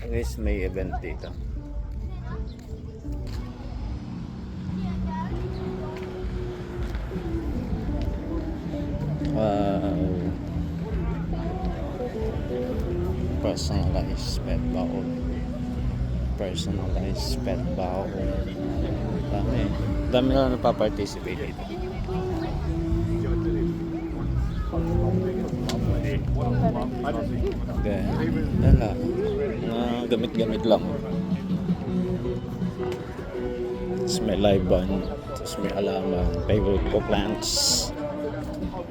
Guys, may event dito. Wow. Personalized pet bowl. Personalized pet bowl. Dami. Dami na napaparticipate dito. Okay. Yan lang. Mga gamit-gamit lang. Tapos may live band. Tapos may halaman. Favorite ko plants.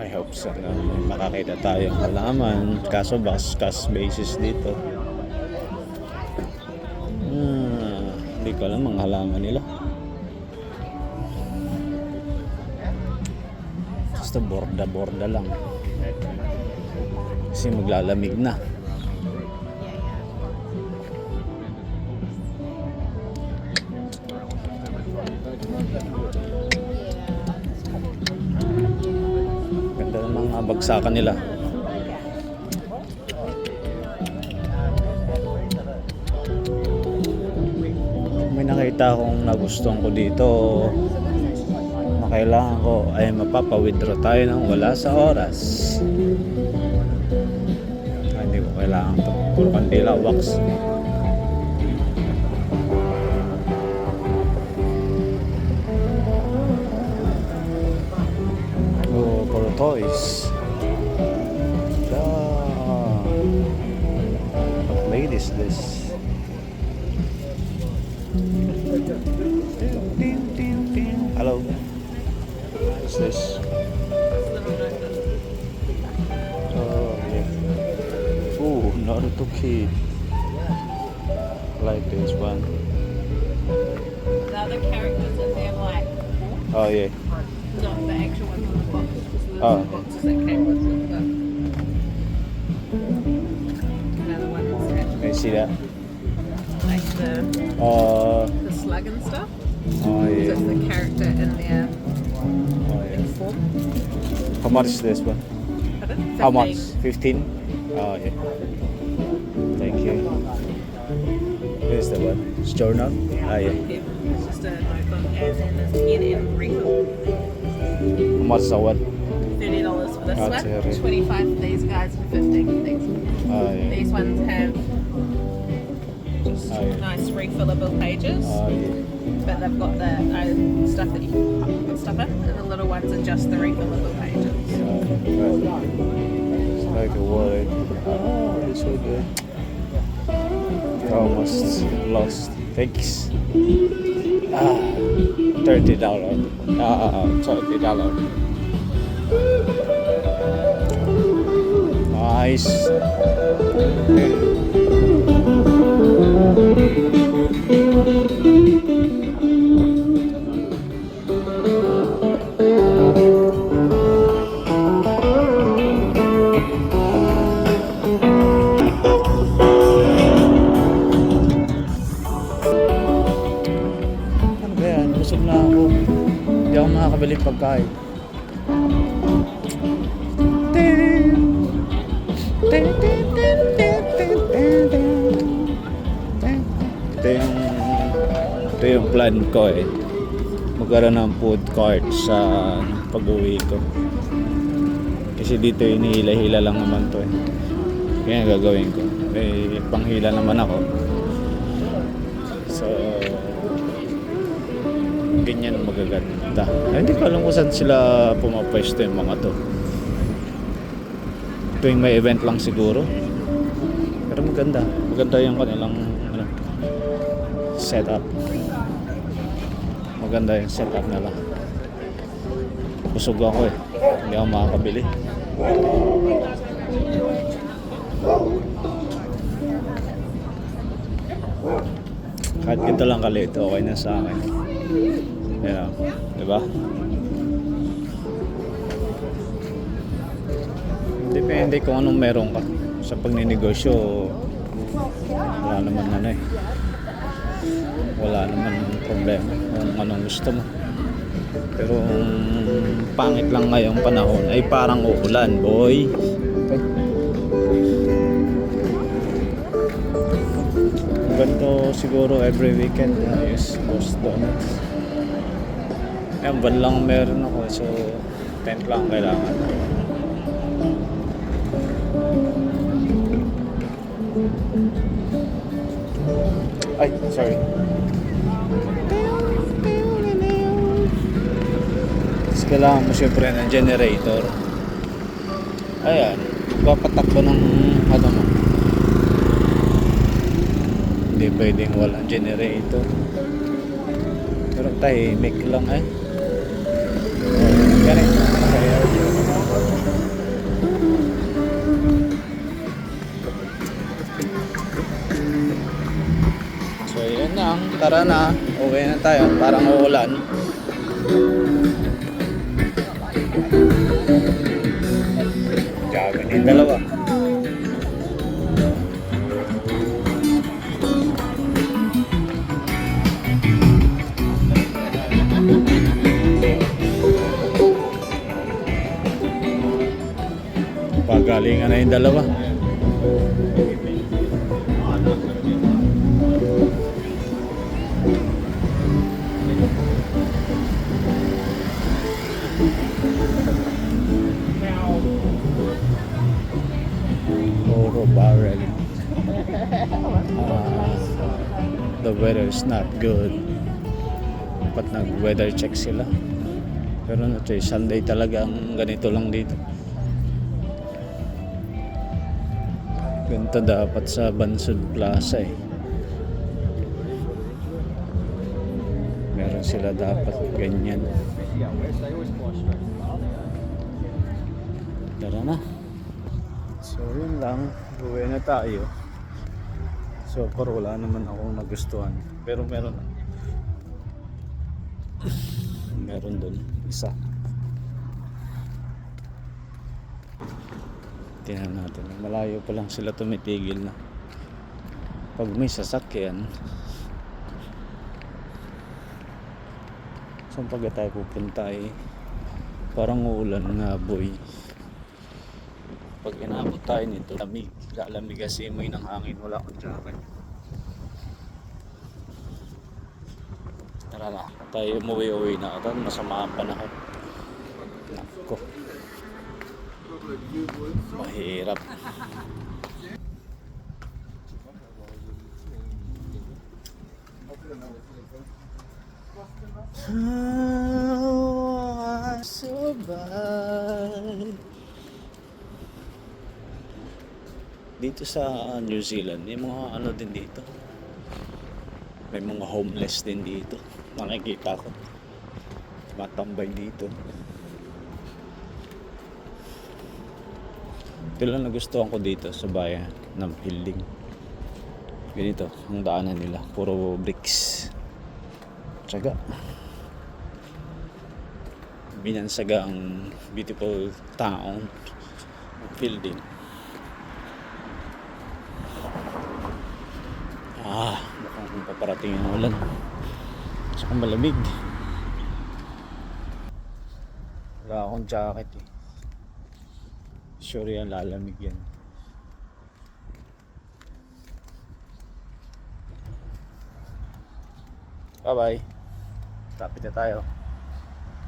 I hope sana may makakita tayong halaman. Kaso cash basis dito. Hindi ko alam ang halaman nila. Basta borda-borda lang. Kasi maglalamig na. Ganda ng mga bagsakan nila. May nakita akong nagustuhan ko dito na kailangan ko ay mapapa-withdraw tayo ng wala sa oras. Hindi ko kailangan ito. Puro kandila, wax. Oh, puro toys. What blade is this? Hello. What is this? Oh, yeah. Ooh, Naruto Kid. Like this one. The other characters in there, like, Oh, yeah. not the actual ones in the box, just the Oh. boxes that came with it. But another one that's Can you see that? like the slug and stuff. Oh, So yeah. it's the character in their Oh, yeah. form. How much is this one? Pardon? How much? 15. 15? Oh, yeah. Thank you. Here's the one. It's journal? Ah, yeah. Yeah, it's just a notebook, and then there's 10 and refill. How much is the one? $30 for this Oh, one, it's 25 for these guys, and 15 for these. Oh, yeah. These ones have just Oh, yeah. nice refillable pages. Oh, yeah. But they've got the stuff that you can put stuff in, and the little ones are just the refillable pages. It's like a wallet. Oh, it's so good. Almost lost. Thanks. $30. $30. Nice. Ano ba yan? Busog na ako. Hindi ako makakabili pagkain. Ito yung plan ko eh. Magkaroon ng food cart sa pag-uwi ko. Kasi dito hinihila-hila lang naman to eh. Kaya gagawin ko. May panghila naman ako. So, ganyan magaganda. Ay, hindi ko alam kung saan sila pumapwesto yung mga to. Tuwing may event lang siguro. Pero maganda. Maganda yung kanilang setup. Maganda yung setup nila. Busog ako eh. Hindi ako makakabili. Kahit ganito lang kalit, okay na sa akin. Yeah, diba? Depende kung anong meron ka. Sa pagninegosyo, wala naman wala naman problema kung anong gusto mo. Pero pangit lang ngayong panahon ay parang uulan, boy. Ganito siguro every weekend. Ayos, Boss Donuts. Ayan, van lang meron ako. So, tent lang kailangan. Ay, sorry. Tapos kailangan mo syempre ng generator. Ayan, papatakbo ng ano mo. Hindi pwedeng walang generator. Pero tahimik lang eh. Ganito. So yun lang, tara na. Uwi na tayo, parang uulan. Gabi na yung dalawa. Pagalingan na yung dalawa. Oro barrel. The weather is not good. Dapat nag-weather check sila. Pero no choice, Sunday talagang ganito lang dito. Ganito dapat sa Bansud Plaza eh. Meron sila dapat ganyan. Tara na. So yun lang, uwi na tayo. So far wala naman akong nagustuhan. Pero meron dun isa. Tingnan natin, malayo pa lang sila tumitigil na. Pag may sasakyan, saan pag tayo pupunta eh, parang uulan nga boy. Pag inabot tayo nito, lalamig kasi may ng hangin, wala akong jacket. Tara na, tayo umuwi-uwi na ito, masama ang panahon. Nako, mahirap. So bad. Dito sa New Zealand, may mga ano din dito. May mga homeless din dito. Nakikita ko. Matambay dito. Ito lang nagustuhan ko dito sa bayan ng building. Ganito, ang daanan nila. Puro bricks. Tsaga. Binansaga ang beautiful town. Building. Mukhang paparating ang ulan. Saka malamig. Wala akong jacket eh. Sure yan, lalamig yan. Bye bye. Tapit na tayo.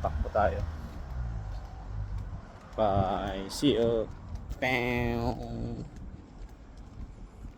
Takbo tayo. Bye. See you. Bam.